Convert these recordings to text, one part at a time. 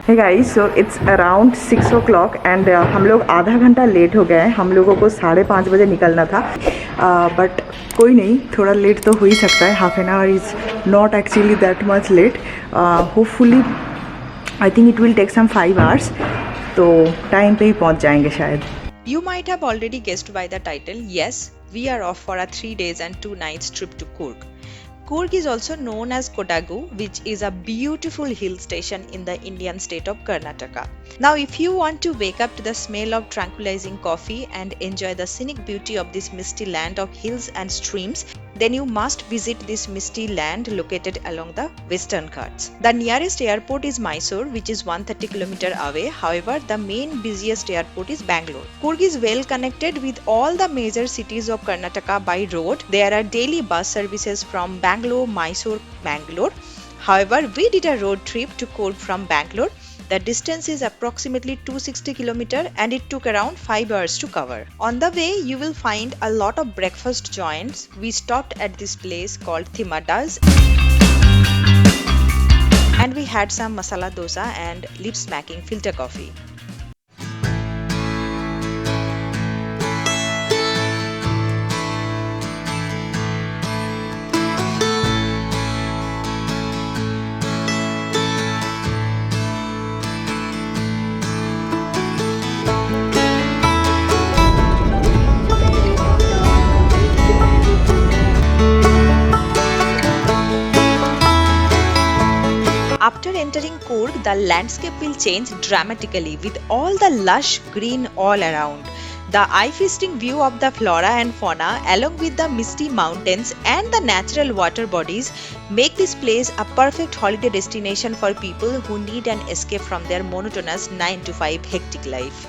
Hey guys, so it's around 6 o'clock and हम लोग आधा घंटा लेट हो गए हैं। हम लोगों को 5:30 बजे निकलना था, बट कोई नहीं, थोड़ा लेट तो हो ही सकता है। Half an hour is not actually that much late. Hopefully I think it will take some 5 hours, तो टाइम पे ही पहुंच जाएंगे शायद। You might have already guessed by the title, yes, we are off for a 3 days and 2 nights trip to Coorg. Coorg is also known as Kodagu, which is a beautiful hill station in the Indian state of Karnataka. Now, if you want to wake up to the smell of tranquilizing coffee and enjoy the scenic beauty of this misty land of hills and streams, then you must visit this misty land located along the Western Ghats. The nearest airport is Mysore, which is 130 km away. However, the main busiest airport is Bangalore. Coorg is well connected with all the major cities of Karnataka by road. There are daily bus services from Bangalore, Mysore, Bangalore. However, we did a road trip to Coorg from Bangalore. The distance is approximately 260 km and it took around 5 hours to cover. On the way, you will find a lot of breakfast joints. We stopped at this place called Thimada's and we had some masala dosa and lip-smacking filter coffee. After entering Coorg, the landscape will change dramatically with all the lush green all around. The eye-feasting view of the flora and fauna along with the misty mountains and the natural water bodies make this place a perfect holiday destination for people who need an escape from their monotonous 9 to 5 hectic life.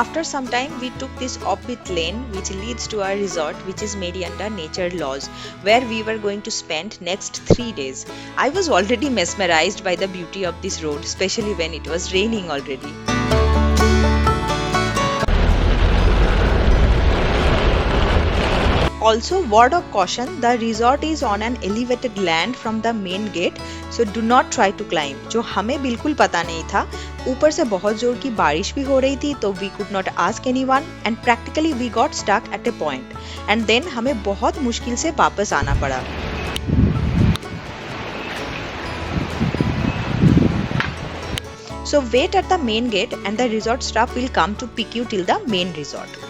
After some time, we took this offbeat lane which leads to our resort, which is made under nature laws, where we were going to spend next 3 days. I was already mesmerized by the beauty of this road, especially when it was raining already. Also, word of caution, the resort is on an elevated land from the main gate, so do not try to climb. जो हमें बिल्कुल पता नहीं था, ऊपर से बहुत जोर की बारिश भी हो रही थी, तो we could not ask anyone and practically we got stuck at a point. And then हमें बहुत मुश्किल से वापस आना पड़ा. So wait at the main gate and the resort staff will come to pick you till the main resort.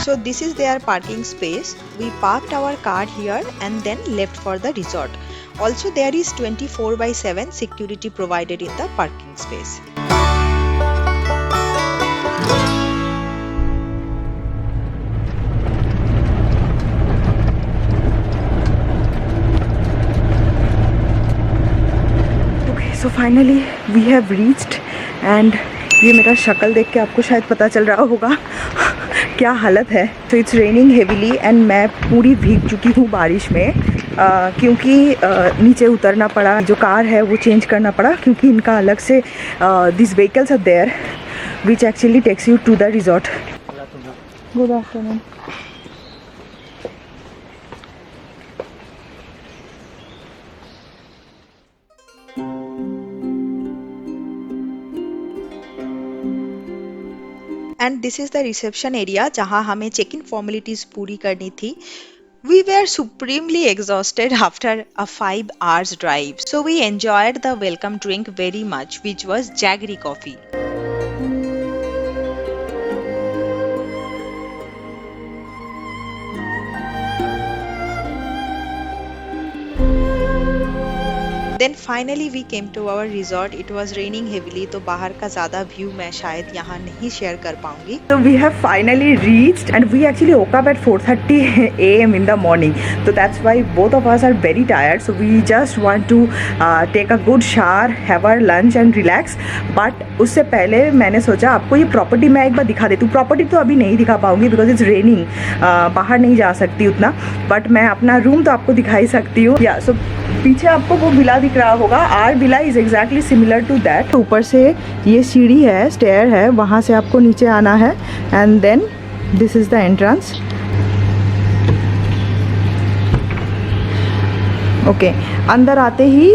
So this is their parking space. We parked our car here and then left for the resort. Also, there is 24/7 security provided in the parking space. Okay, so finally we have reached and ये मेरा शक्ल देख के आपको शायद पता चल रहा होगा क्या हालत है। तो इट्स रेनिंग हेवीली एंड मैं पूरी भीग चुकी हूँ बारिश में, क्योंकि नीचे उतरना पड़ा, जो कार है वो चेंज करना पड़ा, क्योंकि इनका अलग से this vehicles are there which actually takes you to the resort. Good afternoon. And this is the reception area जहाँ हमें check-in formalities पूरी करनी थी. We were supremely exhausted after a 5 hours drive, so we enjoyed the welcome drink very much, which was jaggery coffee. Then finally we came to our resort. It was raining heavily, तो बाहर का ज़्यादा view मैं शायद यहाँ नहीं share कर पाऊँगी. So we have finally reached and we actually woke up at 4:30 a.m. in the morning. So that's why both of us are very tired. So we just want to take a good shower, have our lunch and relax. But उससे पहले मैंने सोचा आपको ये property मैं एक बार दिखा देती हूँ. प्रॉपर्टी तो अभी नहीं दिखा पाऊँगी बिकॉज इट्स रेनिंग, बाहर नहीं जा सकती उतना, बट मैं अपना रूम तो आपको दिखा ही सकती हूँ. या सो पीछे आपको वो विला दिख रहा होगा, आर villa is exactly similar to that. ऊपर से ये सीढ़ी है, स्टेयर है, वहाँ से आपको नीचे आना है and then this is the entrance. Okay, अंदर आते ही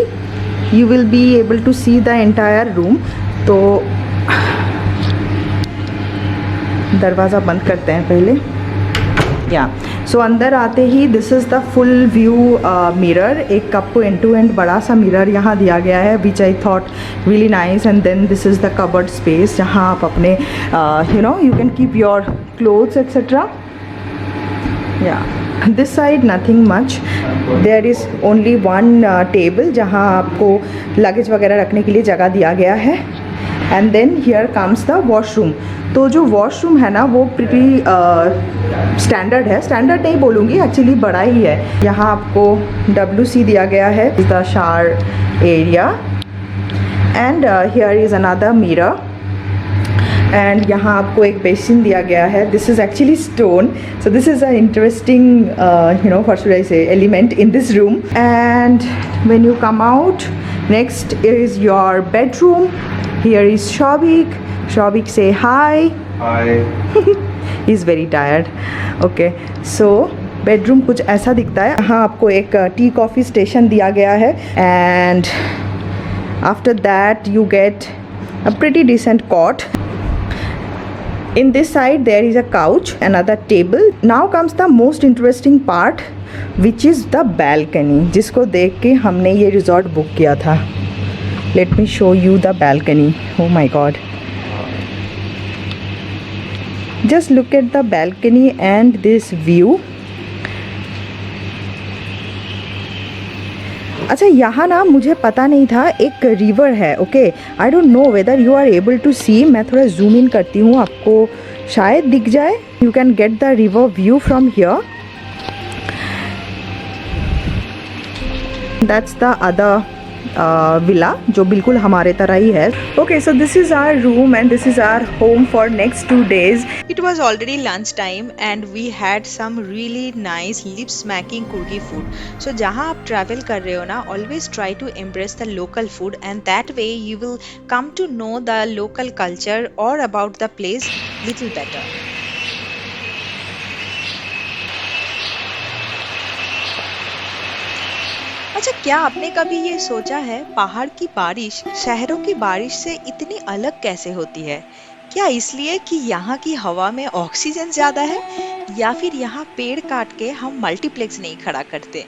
you will be able to see the entire room. तो दरवाज़ा बंद करते हैं पहले। या सो अंदर आते ही this is the full view mirror. एक आपको एंड टू एंड बड़ा सा मिरर यहाँ दिया गया है, which I thought really nice. And then this is the cupboard space, जहाँ आप अपने you can keep your clothes etcetera. या this side nothing much, there is only one table जहाँ आपको लगेज वगैरह रखने के लिए जगह दिया गया है। And then here comes the washroom. तो जो वॉशरूम है ना वो प्रिटी स्टैंडर्ड है, स्टैंडर्ड नहीं बोलूँगी, एक्चुअली बड़ा ही है। यहाँ आपको WC दिया गया है, the shower area. And here is another mirror and यहाँ आपको एक बेसिन दिया गया है। This is actually stone, so this is a interesting what should I say, element in this room. And when you come out, next is your bedroom. Here is Shobik. Shobik, say hi. Hi. He's very tired. Okay, so bedroom कुछ ऐसा दिखता है। यहाँ आपको एक tea coffee station दिया गया है and after that you get a pretty decent cot. In this side there is a couch, another table. Now comes the most interesting part, which is the balcony, जिसको देख के हमने ये resort book किया था। Let me show you the balcony. Oh my god. Just look at the balcony and this view. अच्छा, यहाँ ना मुझे पता नहीं था एक रिवर है। Okay, I don't know whether you are able to see. मैं थोड़ा जूम इन करती हूँ, आपको शायद दिख जाए। You can get the river view from here. That's the other villa जो बिल्कुल हमारे तरह ही है। Okay, so this is our room and this is our home for next 2 days. It was already lunch time and we had some really nice lip smacking Kurgi food. So जहाँ आप travel कर रहे हो ना, always try to embrace the local food and that way you will come to know the local culture or about the place little better. अच्छा, क्या आपने कभी ये सोचा है पहाड़ की बारिश शहरों की बारिश से इतनी अलग कैसे होती है? क्या इसलिए कि यहाँ की हवा में ऑक्सीजन ज्यादा है, या फिर यहाँ पेड़ काट के हम मल्टीप्लेक्स नहीं खड़ा करते,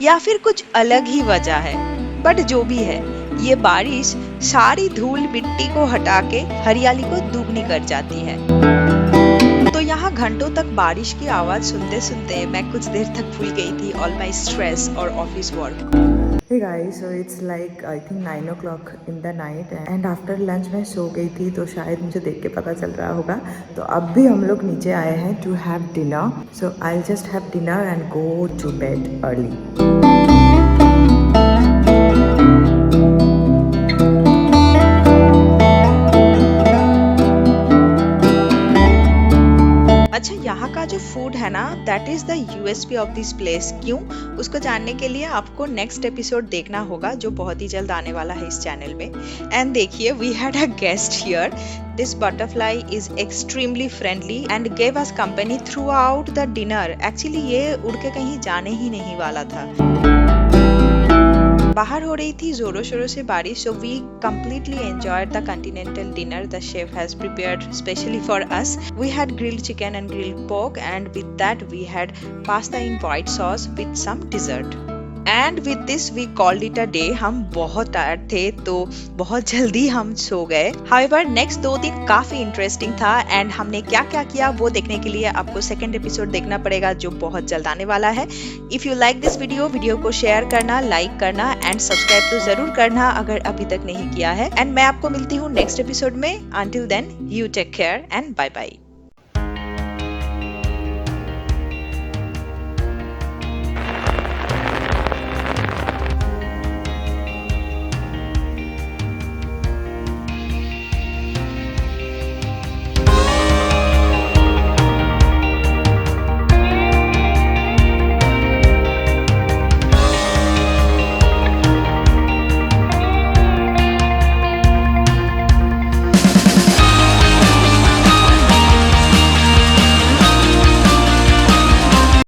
या फिर कुछ अलग ही वजह है? बट जो भी है, ये बारिश सारी धूल मिट्टी को हटा के हरियाली को दुगनी कर जाती है। तो यहाँ घंटों तक बारिश की आवाज सुनते सुनते मैं कुछ देर तक भूल गई थी ऑल माई स्ट्रेस और office work. Hey guys, so it's like I think 9 o'clock in the night and after lunch मैं सो गई थी, तो शायद मुझे देख के पता चल रहा होगा। तो अब भी हम लोग नीचे आए हैं to have dinner. So I'll just have dinner and go to bed early. अच्छा, यहाँ का जो फूड है ना, that is the USP of this place. क्यों? उसको जानने के लिए आपको नेक्स्ट एपिसोड देखना होगा जो बहुत ही जल्द आने वाला है इस चैनल में। एंड देखिए, we had a guest here. This butterfly is extremely friendly and gave us company throughout the dinner. Actually ये उड़ के कहीं जाने ही नहीं वाला था। बाहर हो रही थी जोरों शोरों से बारिश, so we completely enjoyed the continental dinner the chef has prepared specially for us. We had grilled chicken and grilled pork, and with that we had pasta in white sauce with some dessert. And with this we called it a day. हम बहुत tired थे तो बहुत जल्दी हम सो गए। However next 2 दिन काफी इंटरेस्टिंग था एंड हमने क्या क्या किया वो देखने के लिए आपको सेकंड एपिसोड देखना पड़ेगा जो बहुत जल्द आने वाला है। If you like this video को शेयर करना, लाइक करना एंड सब्सक्राइब तो जरूर करना अगर अभी तक नहीं किया है। एंड मैं आपको मिलती हूँ नेक्स्ट एपिसोड में। Until then, you take care and bye bye.